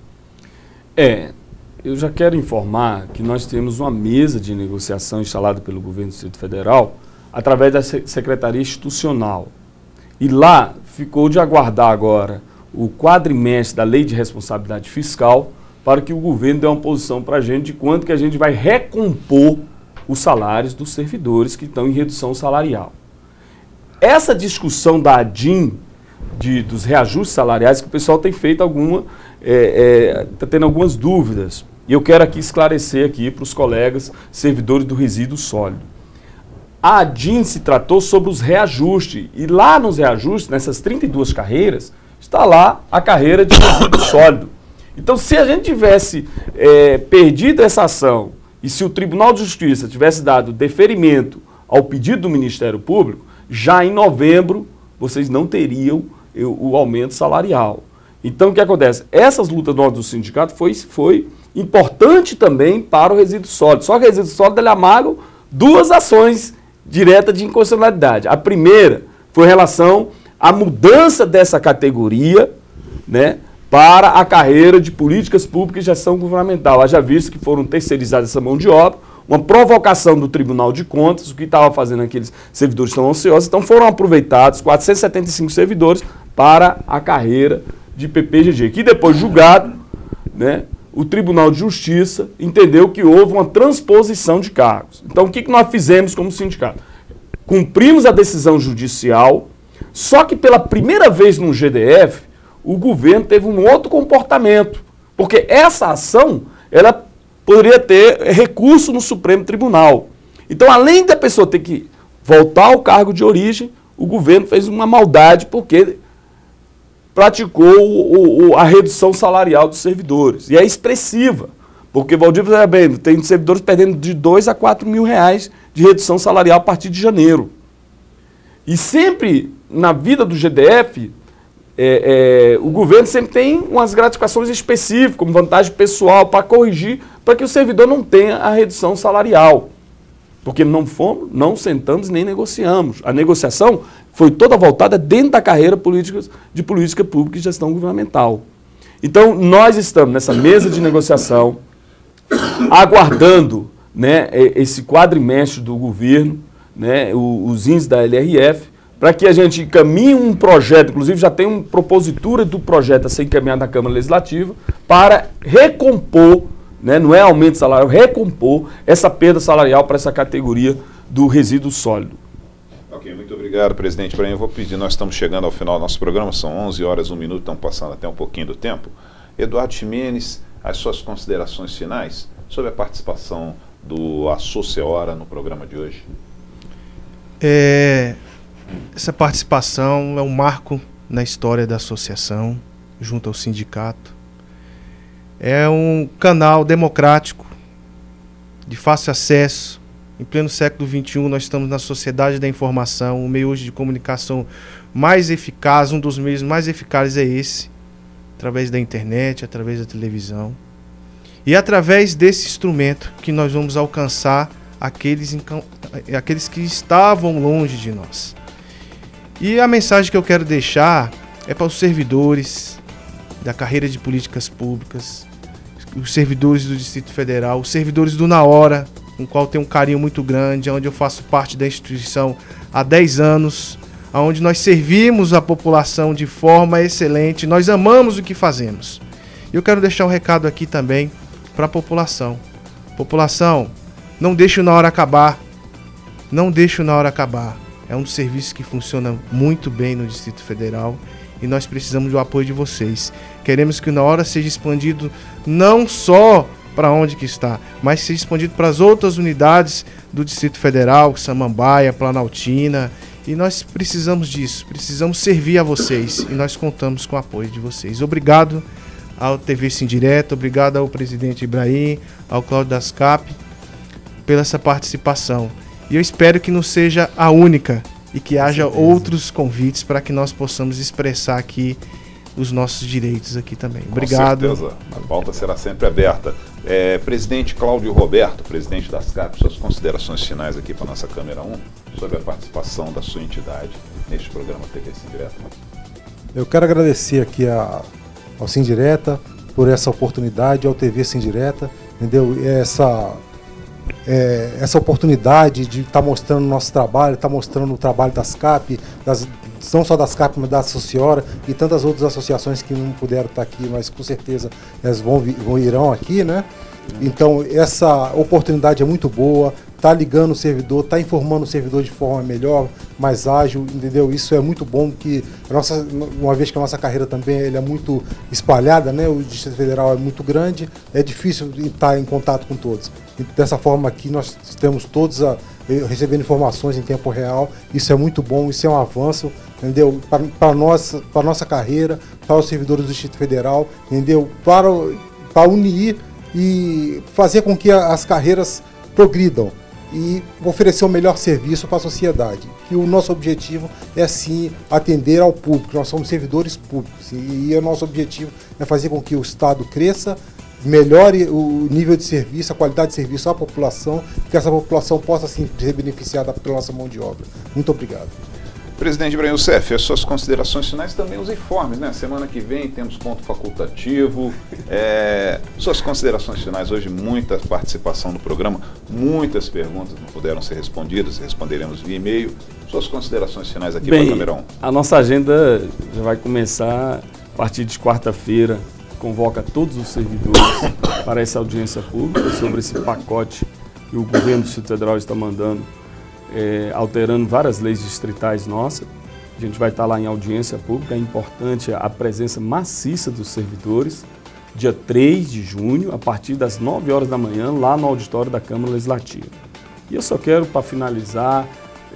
Eu já quero informar que nós temos uma mesa de negociação instalada pelo governo do Distrito Federal, através da Secretaria Institucional. E lá ficou de aguardar agora o quadrimestre da Lei de Responsabilidade Fiscal para que o governo dê uma posição para a gente de quanto que a gente vai recompor os salários dos servidores que estão em redução salarial. Essa discussão da ADIM, dos reajustes salariais, que o pessoal tem feito está tendo algumas dúvidas. E eu quero aqui esclarecer aqui para os colegas servidores do resíduo sólido. A ADIM se tratou sobre os reajustes, e lá nos reajustes, nessas 32 carreiras, está lá a carreira de resíduo sólido. Então, se a gente tivesse perdido essa ação, e se o Tribunal de Justiça tivesse dado deferimento ao pedido do Ministério Público, já em novembro vocês não teriam o aumento salarial. Então, o que acontece? Essas lutas do sindicato foi importante também para o resíduo sólido. Só que o resíduo sólido ele amarga duas ações diretas de inconstitucionalidade. A primeira foi em relação à mudança dessa categoria, né, para a carreira de políticas públicas e gestão governamental. Haja visto que foram terceirizadas essa mão de obra, uma provocação do Tribunal de Contas, o que estava fazendo aqueles servidores tão ansiosos. Então foram aproveitados 475 servidores para a carreira de PPGG, que depois julgado, né, o Tribunal de Justiça entendeu que houve uma transposição de cargos. Então o que nós fizemos como sindicato? Cumprimos a decisão judicial, só que pela primeira vez no GDF, o governo teve um outro comportamento, porque essa ação, ela poderia ter recurso no Supremo Tribunal. Então, além da pessoa ter que voltar ao cargo de origem, o governo fez uma maldade, porque praticou a redução salarial dos servidores. E é expressiva, porque, Valdívia, tem servidores perdendo de 2 a 4 mil reais de redução salarial a partir de janeiro. E sempre, na vida do GDF, o governo sempre tem umas gratificações específicas, como vantagem pessoal, para corrigir, para que o servidor não tenha a redução salarial. Porque não sentamos nem negociamos. A negociação foi toda voltada dentro da carreira de política pública e gestão governamental. Então, nós estamos nessa mesa de negociação, aguardando, né, esse quadrimestre do governo, né, os índices da LRF, para que a gente encaminhe um projeto, inclusive já tem uma propositura do projeto a ser encaminhado na Câmara Legislativa, para recompor, né, não é aumento salarial, recompor essa perda salarial para essa categoria do resíduo sólido. Ok, muito obrigado, presidente Ibrahim. Eu vou pedir, nós estamos chegando ao final do nosso programa, são 11 horas, 1 minuto, estamos passando até um pouquinho do tempo. Eduardo Ximenes, as suas considerações finais sobre a participação do Associora no programa de hoje. Essa participação é um marco na história da associação, junto ao sindicato. É um canal democrático, de fácil acesso. Em pleno século XXI, nós estamos na sociedade da informação, o meio hoje de comunicação mais eficaz, um dos meios mais eficazes é esse, através da internet, através da televisão. E através desse instrumento que nós vamos alcançar aqueles que estavam longe de nós. E a mensagem que eu quero deixar é para os servidores da carreira de políticas públicas, os servidores do Distrito Federal, os servidores do Na Hora, com o qual tenho um carinho muito grande, onde eu faço parte da instituição há 10 anos, onde nós servimos a população de forma excelente, nós amamos o que fazemos. E eu quero deixar um recado aqui também para a população. População, não deixe o Na Hora acabar. Não deixe o Na Hora acabar. É um serviço que funciona muito bem no Distrito Federal e nós precisamos do apoio de vocês. Queremos que o Na Hora seja expandido não só para onde que está, mas seja expandido para as outras unidades do Distrito Federal, Samambaia, Planaltina, e nós precisamos disso, precisamos servir a vocês e nós contamos com o apoio de vocês. Obrigado ao TV Sim Direto, obrigado ao presidente Ibrahim, ao Cláudio Dascap, pela essa participação. E eu espero que não seja a única e que haja outros convites para que nós possamos expressar aqui os nossos direitos aqui também. Obrigado. Com certeza, a pauta será sempre aberta. Presidente Cláudio Roberto, presidente das CAP, suas considerações finais aqui para a nossa câmera 1 sobre a participação da sua entidade neste programa TV Sim Direta. Eu quero agradecer aqui ao Sim Direta por essa oportunidade, ao TV Sim Direta, entendeu? Essa oportunidade de estar mostrando o nosso trabalho, estar mostrando o trabalho das CAP, não só das CAP, mas da Associora e tantas outras associações que não puderam estar aqui, mas com certeza elas irão aqui, né? Então essa oportunidade é muito boa, tá ligando o servidor, tá informando o servidor de forma melhor, mais ágil, entendeu? Isso é muito bom, que uma vez que a nossa carreira também é muito espalhada, né? O Distrito Federal é muito grande, é difícil estar em contato com todos. E dessa forma aqui nós temos todos recebendo informações em tempo real, isso é muito bom, isso é um avanço, entendeu? Para nossa carreira, para os servidores do Distrito Federal, entendeu? Para unir e fazer com que as carreiras progridam. e oferecer o melhor serviço para a sociedade. E o nosso objetivo é sim atender ao público, nós somos servidores públicos e o nosso objetivo é fazer com que o Estado cresça, melhore o nível de serviço, a qualidade de serviço à população, que essa população possa sim ser beneficiada pela nossa mão de obra. Muito obrigado. Presidente Ibrahim Youssef, as suas considerações finais, também os informes, né? Semana que vem temos ponto facultativo. Suas considerações finais, hoje muita participação no programa, muitas perguntas não puderam ser respondidas, responderemos via e-mail. Suas considerações finais aqui para a Câmara 1. A nossa agenda já vai começar a partir de quarta-feira, convoca todos os servidores para essa audiência pública sobre esse pacote que o governo do Distrito Federal está mandando, alterando várias leis distritais nossas. A gente vai estar lá em audiência pública, é importante a presença maciça dos servidores, dia 3 de junho, a partir das 9 horas da manhã, lá no auditório da Câmara Legislativa. E eu só quero, para finalizar,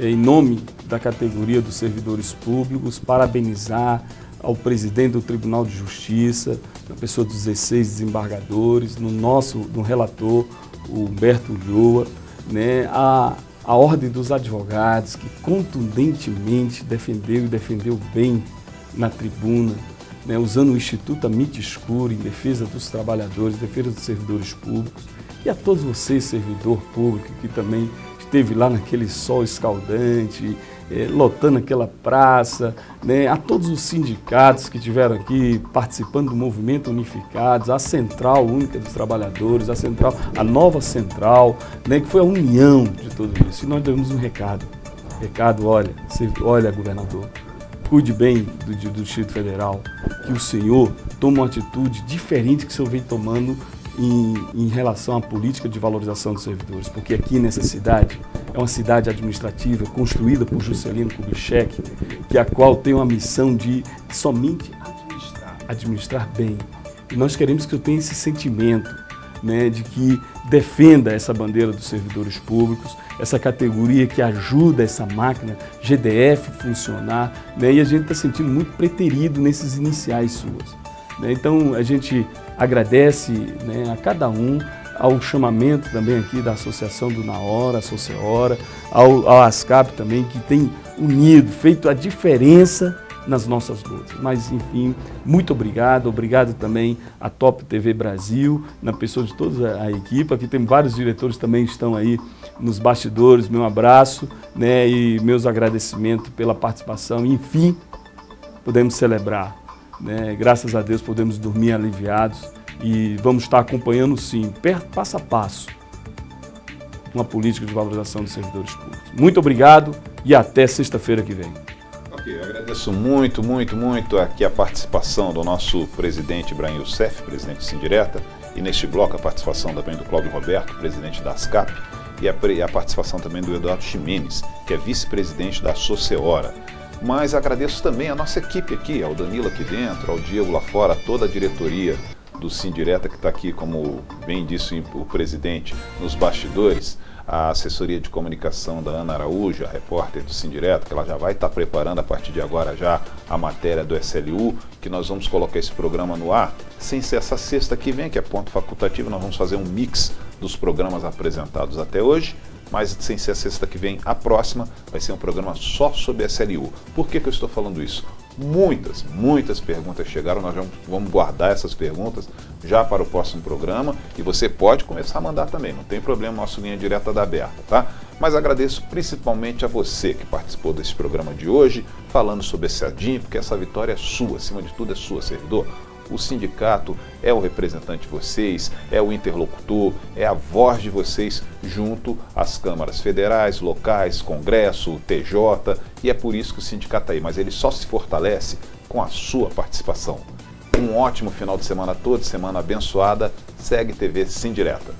em nome da categoria dos servidores públicos, parabenizar ao presidente do Tribunal de Justiça, na pessoa dos 16 desembargadores, no relator, o Humberto Ulloa, né, a Ordem dos Advogados, que contundentemente defendeu bem na tribuna, né, usando o Instituto Amit Escuro em defesa dos trabalhadores, defesa dos servidores públicos, e a todos vocês, servidor público, que também esteve lá naquele sol escaldante, lotando aquela praça, né, a todos os sindicatos que estiveram aqui participando do movimento Unificados, a Central Única dos Trabalhadores, a nova Central, né, que foi a união de tudo isso. E nós demos um recado, olha, governador, cuide bem do Distrito Federal, que o senhor tome uma atitude diferente que o senhor vem tomando em relação à política de valorização dos servidores, porque aqui nessa cidade é uma cidade administrativa construída por Juscelino Kubitschek, a qual tem uma missão de somente administrar bem. E nós queremos que eu tenha esse sentimento, né, de que defenda essa bandeira dos servidores públicos, essa categoria que ajuda essa máquina GDF funcionar, né, e a gente está sentindo muito preterido nesses iniciais suas. Né? Então a gente agradece, né, a cada um, ao chamamento também aqui da Associação do Na Hora, a Soceora, ao ASCAP também, que tem unido, feito a diferença nas nossas lutas. Mas, enfim, muito obrigado também à Top TV Brasil, na pessoa de toda a equipe. Aqui tem vários diretores também que estão aí nos bastidores. Meu abraço, né, e meus agradecimentos pela participação. Enfim, podemos celebrar, né? Graças a Deus podemos dormir aliviados e vamos estar acompanhando, sim, passo a passo, uma política de valorização dos servidores públicos. Muito obrigado e até sexta-feira que vem. Ok, eu agradeço muito aqui a participação do nosso presidente Ibrahim Youssef, presidente do Sindireta, e neste bloco a participação também do Cláudio Roberto, presidente da ASCAP, e a participação também do Eduardo Ximenes, que é vice-presidente da Soceora. Mas agradeço também a nossa equipe aqui, ao Danilo aqui dentro, ao Diego lá fora, toda a diretoria do Sindireta que está aqui, como bem disse o presidente, nos bastidores, a assessoria de comunicação da Ana Araújo, a repórter do Sindireta, que ela já vai estar preparando a partir de agora já a matéria do SLU, que nós vamos colocar esse programa no ar, sem ser essa sexta que vem, que é ponto facultativo, nós vamos fazer um mix dos programas apresentados até hoje, mas sem ser a sexta que vem, a próxima vai ser um programa só sobre SLU. Por que eu estou falando isso? Muitas perguntas chegaram, nós vamos guardar essas perguntas já para o próximo programa e você pode começar a mandar também, não tem problema, nossa linha direta está aberta, tá? Mas agradeço principalmente a você que participou desse programa de hoje, falando sobre esse ADIM, porque essa vitória é sua, acima de tudo é sua, servidor. O sindicato é o representante de vocês, é o interlocutor, é a voz de vocês junto às câmaras federais, locais, Congresso, TJ, e é por isso que o sindicato está aí, mas ele só se fortalece com a sua participação. Um ótimo final de semana todo, semana abençoada, segue TV Sindireta.